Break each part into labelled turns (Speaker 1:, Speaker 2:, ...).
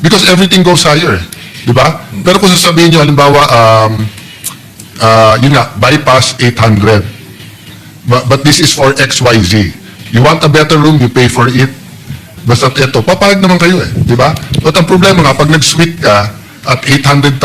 Speaker 1: Because everything goes higher, di ba? Pero kung sasabihin nyo, halimbawa, yun nga, bypass 800. But this is for XYZ. You want a better room, you pay for it. Basta ito, papayag naman kayo di ba? But ang problema nga, pag nag-suite ka at 800,000,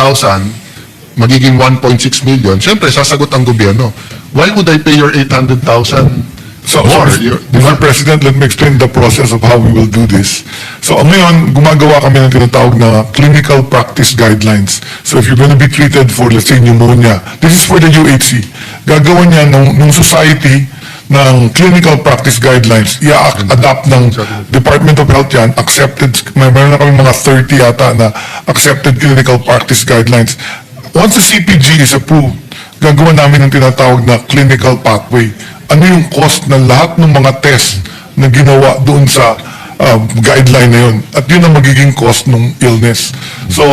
Speaker 1: magiging 1.6 million, siyempre, sasagot ang gobyerno. Why would I pay your 800,000
Speaker 2: So,
Speaker 1: more?
Speaker 2: Mr. President, let me explain the process of how we will do this. So, ngayon, gumagawa kami ng tinatawag na clinical practice guidelines. So, if you're going to be treated for, let's say, pneumonia, this is for the UHC. Gagawa niya ng society ng clinical practice guidelines. I-adapt ng Department of Health yan, accepted, mayroon na kami mga 30 yata na accepted clinical practice guidelines. Once the CPG is approved, gagawa namin ng tinatawag na clinical pathway. Ano yung cost ng lahat ng mga test na ginawa doon sa guideline na yun. At yun ang magiging cost ng illness. So,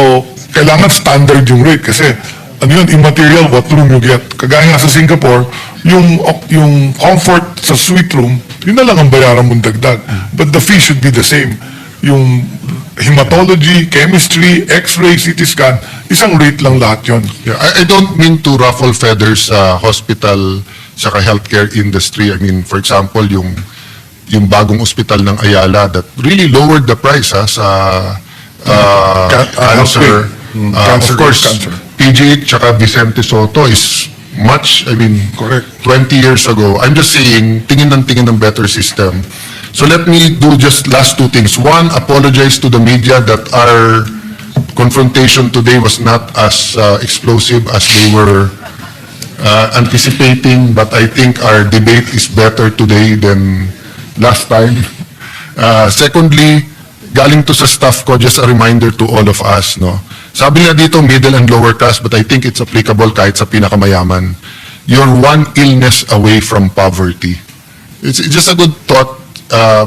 Speaker 2: kailangan standard yung rate kasi ano yun, immaterial what room you get. Kagaya nga sa Singapore, yung comfort sa suite room, yun na lang ang bayaran mong dagdag. But the fee should be the same. Yung hematology, chemistry, x-ray, CT scan, isang rate lang lahat yun.
Speaker 1: Yeah, I don't mean to ruffle feathers sa hospital saka healthcare industry. I mean, for example, yung bagong ospital ng Ayala that really lowered the price sa cancer. Of course,
Speaker 2: cancer.
Speaker 1: PG tsaka Vicente Soto is much, I mean,
Speaker 2: Correct.
Speaker 1: 20 years ago. I'm just saying, tingin ng better system. So let me do just last two things. One, apologize to the media that our confrontation today was not as explosive as they were anticipating, but I think our debate is better today than last time. Secondly, galing to sa staff ko, just a reminder to all of us, no? Sabi nga dito, middle and lower class, but I think it's applicable kahit sa pinakamayaman. You're one illness away from poverty. It's just a good thought,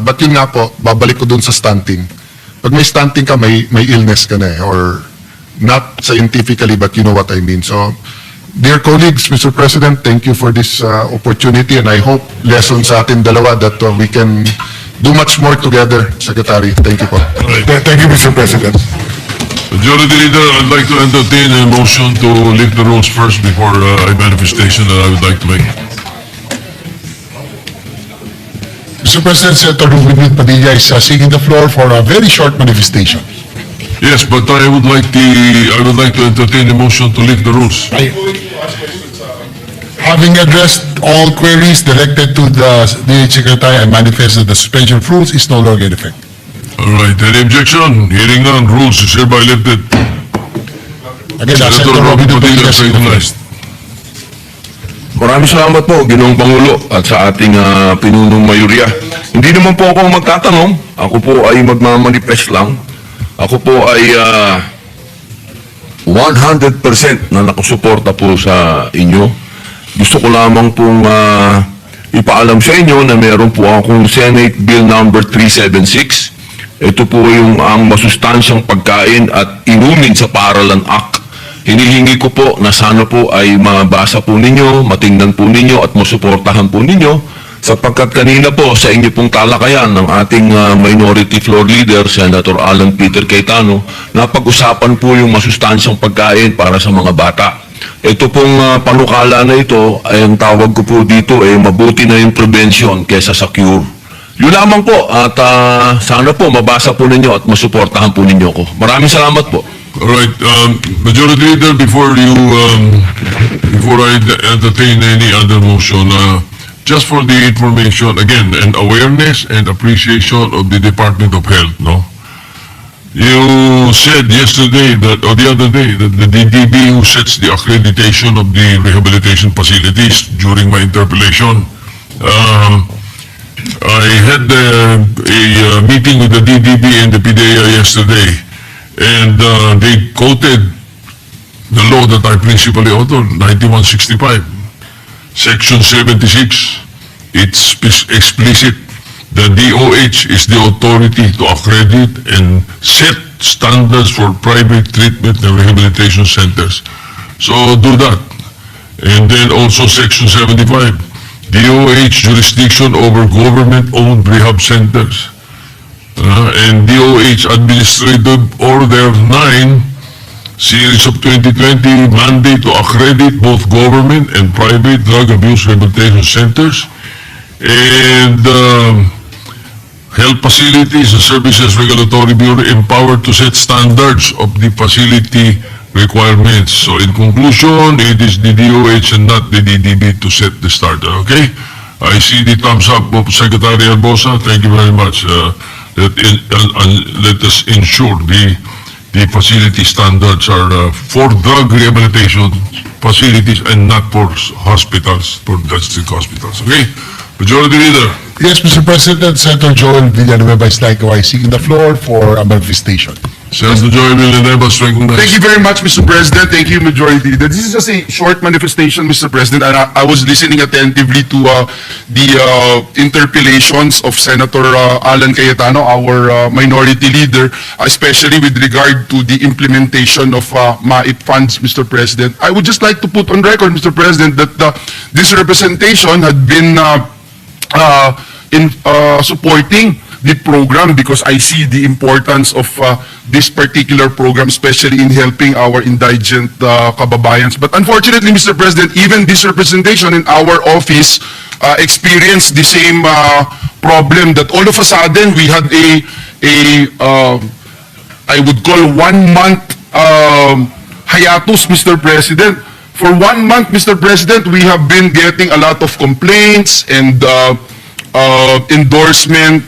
Speaker 1: but yun nga po, babalik ko dun sa stunting. Pag may stunting ka, may illness ka na or not scientifically, but you know what I mean. So, dear colleagues, Mr. President, thank you for this opportunity, and I hope lesson sa atin dalawa that we can do much more together, Secretary. Thank you po.
Speaker 2: Thank you, Mr. President.
Speaker 3: Majority Leader, I'd like to entertain a motion to lift the rules first before a manifestation that I would like to make.
Speaker 4: Mr. President, Senator Ruben Padilla is seeking the floor for a very short manifestation.
Speaker 3: Yes, but I would like to entertain a motion to lift the rules.
Speaker 4: Having addressed all queries directed to the DH Secretary, I manifest that the suspension of rules is no longer in effect.
Speaker 3: All right, any objection? Hearing none, rules is hereby lifted.
Speaker 4: Again,
Speaker 3: Senator Robin Padilla is recognized.
Speaker 5: Maraming salamat po, Ginoong Pangulo, at sa ating pinunong mayoriya. Hindi naman po ako magtatanong. Ako po ay magmamanifest lang. Ako po ay 100% na nakasuporta po sa inyo. Gusto ko lamang pong ipaalam sa inyo na meron po akong Senate Bill number 376. Ito po yung ang masustansyang pagkain at inumin sa Paaralan Act. Hinihingi ko po na sana po ay mabasa po ninyo, matingnan po ninyo at masuportahan po ninyo sapagkat kanina po sa inyo pong talakayan ng ating Minority Floor Leader, Senator Peter Cayetano, napag-usapan po yung masustansyang pagkain para sa mga bata. Ito pong panukala na ito, ay ang tawag ko po dito ay mabuti na yung prevention kesa sa cure. Yun lamang po at sana po mabasa po ninyo at masuportahan po ninyo ko. Maraming salamat po.
Speaker 3: All right, Majority Leader, before I entertain any other motion, just for the information, again, and awareness and appreciation of the Department of Health, no? You said yesterday that, or the other day, that the DDB who sets the accreditation of the rehabilitation facilities during my interpellation, I had a meeting with the DDB and the PDEA yesterday, and they quoted the law that I principally authored, 9165, Section 76. It's explicit. The DOH is the authority to accredit and set standards for private treatment and rehabilitation centers. So do that. And then also Section 75, DOH jurisdiction over government-owned rehab centers. and DOH Administrative Order 9, Series of 2020, mandate to accredit both government and private drug abuse rehabilitation centers and health facilities and services regulatory bureau empowered to set standards of the facility requirements. So in conclusion, it is the DOH and not the DDB to set the standard, okay? I see the thumbs up of Secretary Albosa. Thank you very much. Let us ensure the facility standards are for drug rehabilitation facilities and not for hospitals, for district hospitals, okay? Majority Leader.
Speaker 4: Yes, Mr. President, Senator Joel Villanueva is likewise seeking the floor for a manifestation.
Speaker 3: Senator Joy Villanueva is recognized.
Speaker 1: Thank you very much, Mr. President. Thank you, Majority Leader. This is just a short manifestation, Mr. President, and I was listening attentively to the interpellations of Senator Alan Cayetano, our Minority Leader, especially with regard to the implementation of MAIP funds, Mr. President. I would just like to put on record, Mr. President, that this representation had been in supporting the program because I see the importance of this particular program, especially in helping our indigent kababayans. But unfortunately, Mr. President, even this representation in our office experienced the same problem that all of a sudden we had I would call 1 month hiatus, Mr. President. For 1 month, Mr. President, we have been getting a lot of complaints and endorsement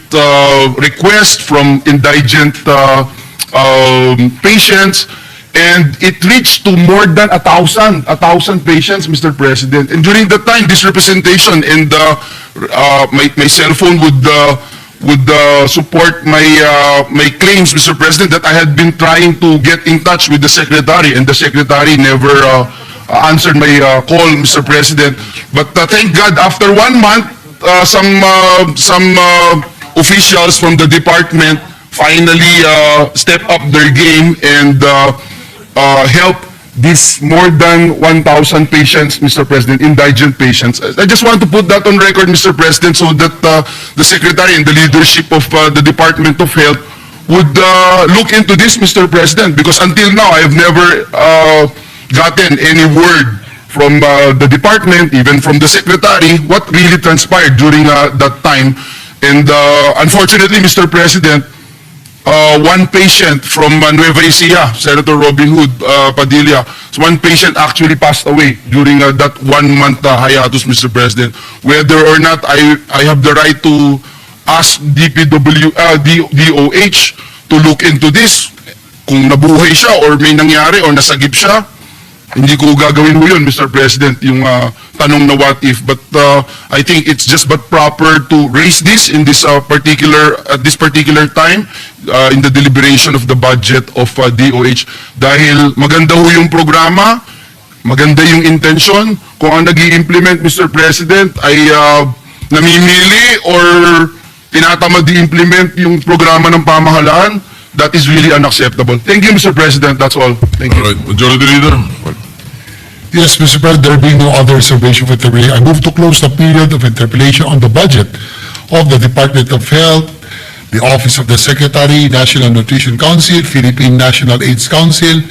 Speaker 1: requests from indigent patients, and it reached to more than 1,000 patients, Mr. President. And during that time, this representation and my cell phone would support my claims, Mr. President, that I had been trying to get in touch with the secretary, and the secretary never answered my call, Mr. President. But thank God, after 1 month, some officials from the department finally step up their game and help these more than 1,000 patients, Mr. President, indigent patients. I just want to put that on record, Mr. President, so that the Secretary and the leadership of the Department of Health would look into this, Mr. President, because until now, I have never gotten any word from the department, even from the Secretary, what really transpired during that time. And unfortunately, Mr. President, one patient from Nueva Ecija, Senator Robin Hood Padilla, so one patient actually passed away during that 1 month hiatus, Mr. President. Whether or not I have the right to ask DOH to look into this, kung nabuhay siya or may nangyari or nasagip siya, hindi ko gagawin mo yun, Mr. President, yung tanong na what if. But I think it's just but proper to raise this in this at this particular time in the deliberation of the budget of DOH. Dahil maganda ho yung programa, maganda yung intention. Kung ang nag-i-implement, Mr. President, ay namimili or tinatamad i-implement yung programa ng pamahalaan, that is really unacceptable. Thank you, Mr. President. That's all. Thank you.
Speaker 3: All right, Majority Leader.
Speaker 4: Yes, Mr. President, there being no other reservation for interpellation, I move to close the period of interpellation on the budget of the Department of Health, the Office of the Secretary, National Nutrition Council, Philippine National AIDS Council,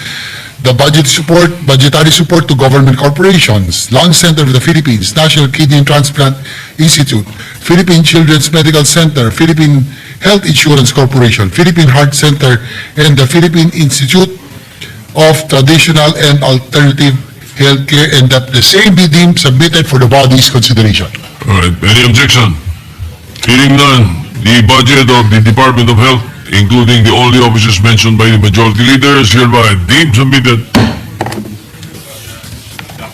Speaker 4: the budgetary support to government corporations, Lung Center of the Philippines, National Kidney and Transplant Institute, Philippine Children's Medical Center, Philippine Health Insurance Corporation, Philippine Heart Center, and the Philippine Institute of Traditional and Alternative Healthcare, and that the same be deemed submitted for the body's consideration.
Speaker 3: All right, any objection? Hearing none, the budget of the Department of Health, including the only officers mentioned by the Majority Leader, is hereby deemed submitted.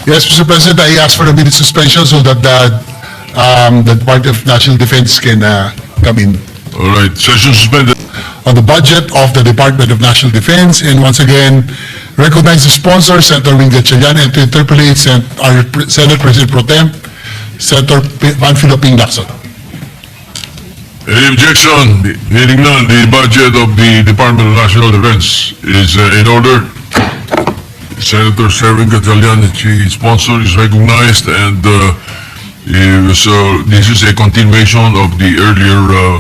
Speaker 4: Yes, Mr. President, I ask for a minute suspension so that the Department of National Defense can come in.
Speaker 3: All right, session suspended.
Speaker 4: On the budget of the Department of National Defense, and once again, recognize the sponsor, Senator Wing Gatchalian, and to interpolate our Senate President Pro Tem, Senator Panfilo Ping Lacson.
Speaker 3: Any objection? Hearing none, the budget of the Department of National Defense is in order. Senator Sherwin Gatchalian, the sponsor, is recognized, and this is a continuation of the earlier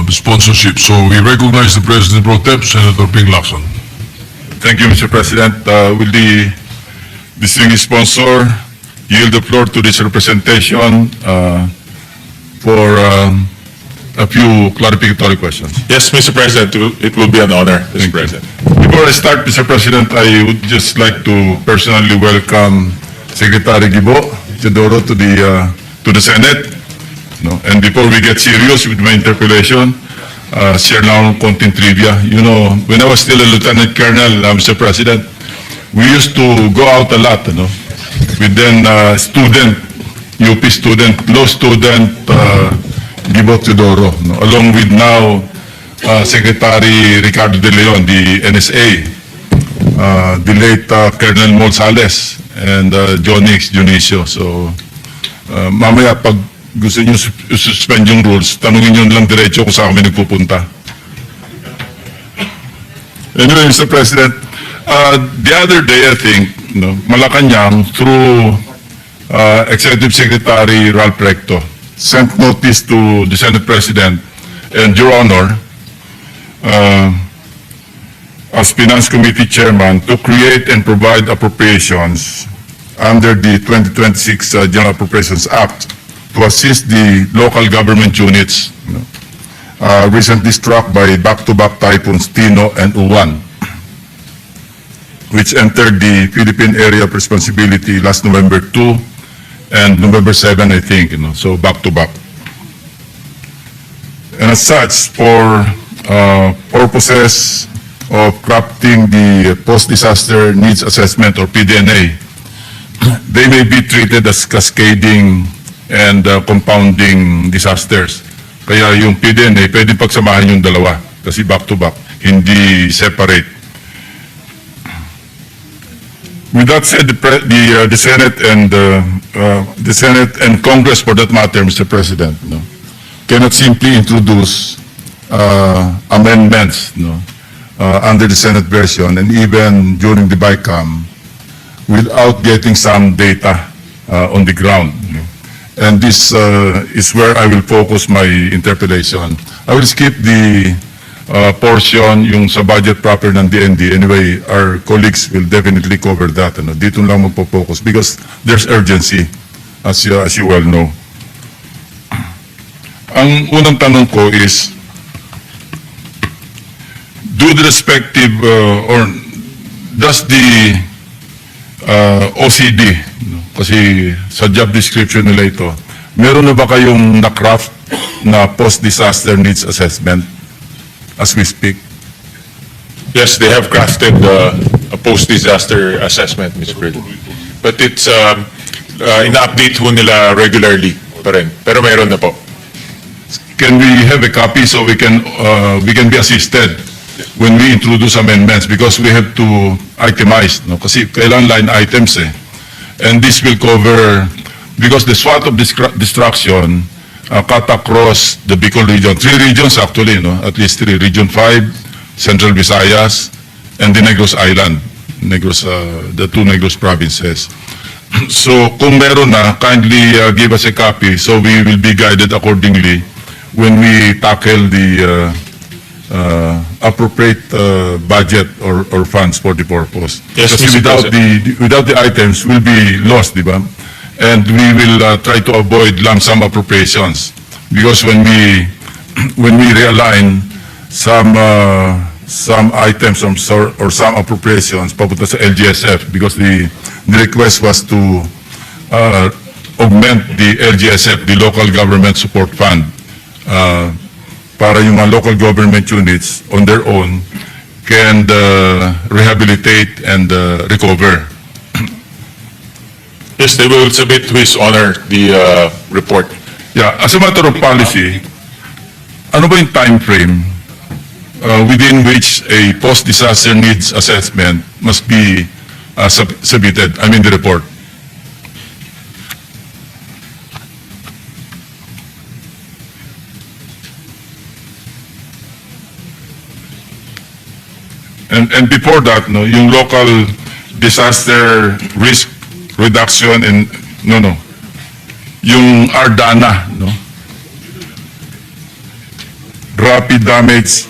Speaker 3: sponsorship. So we recognize the President Pro Tem, Senator Ping Lacson.
Speaker 6: Thank you, Mr. President. Will the distinguished sponsor yield the floor to this representation for a few clarificatory questions?
Speaker 7: Yes, Mr. President, it will be an honor, Mr. President.
Speaker 6: Before I start, Mr. President, I would just like to personally welcome Secretary Gibo Teodoro to the Senate. No? And before we get serious with my interpellation, share lang konting trivia. You know, when I was still a Lieutenant Colonel, Mr. President, we used to go out a lot, you know, with then student, UP student, law student, Gibo Teodoro, no? Along with now Secretary Ricardo De Leon, the NSA, the late Colonel Monsales, and John X. Junicio. So, mamaya pag gusto nyo suspend yung rules, tanungin nyo lang diretso kung saan kami nagpupunta. Anyway, Mr. President, the other day, I think, no, Malacanang, through Executive Secretary Ralph Recto, sent notice to the Senate President and Your Honor, as Finance Committee Chairman, to create and provide appropriations under the 2026 General Appropriations Act to assist the local government units recently struck by back-to-back typhoons Tino and Uwan, which entered the Philippine Area of Responsibility last November 2 and November 7, I think, you know, so back-to-back. And as such, for purposes of crafting the Post-Disaster Needs Assessment or PDNA, they may be treated as cascading and compounding disasters. Kaya yung PDNA, pwede pagsamahan yung dalawa kasi back-to-back, hindi separate. With that said, the Senate and the Senate and Congress, for that matter, Mr. President, no, cannot simply introduce amendments, no, under the Senate version and even during the BICAM without getting some data on the ground. No. And this is where I will focus my interpellation. I will skip the portion yung sa budget proper ng DND. Anyway, our colleagues will definitely cover that. Ano? Dito lang magpo-focus because there's urgency, as you well know. Ang unang tanong ko is, do the respective, or does the OCD, kasi sa job description nila ito, meron na ba kayong na-craft na post-disaster needs assessment as we speak?
Speaker 7: Yes, they have crafted a post-disaster assessment, Mr. President. But it's ina-update ho nila regularly pa rin. Pero mayroon na po.
Speaker 6: Can we have a copy so we can be assisted when we introduce amendments because we have to itemize, no? Kasi kailangan line items eh. And this will cover, because the SWOT of destruction cut across the Bicol region, 3 regions actually, no? At least 3, Region 5, Central Visayas, and the Negros Island, the 2 Negros provinces. So kung meron na, kindly give us a copy so we will be guided accordingly when we tackle the appropriate budget or funds for the purpose.
Speaker 7: Yes,
Speaker 6: Kasi
Speaker 7: Mr.
Speaker 6: without the items, we'll be lost, di ba? And we will try to avoid lump sum appropriations because when we realign some items or some appropriations papunta sa LGSF because the request was to augment the LGSF, the Local Government Support Fund, para yung mga local government units on their own can rehabilitate and recover.
Speaker 7: Yes, they will submit to His Honor the report.
Speaker 6: Yeah, as a matter of policy, ano ba yung time frame within which a post-disaster needs assessment must be submitted, I mean the report? And before that, no, yung local disaster risk reduction and yung RDANA, no, rapid damage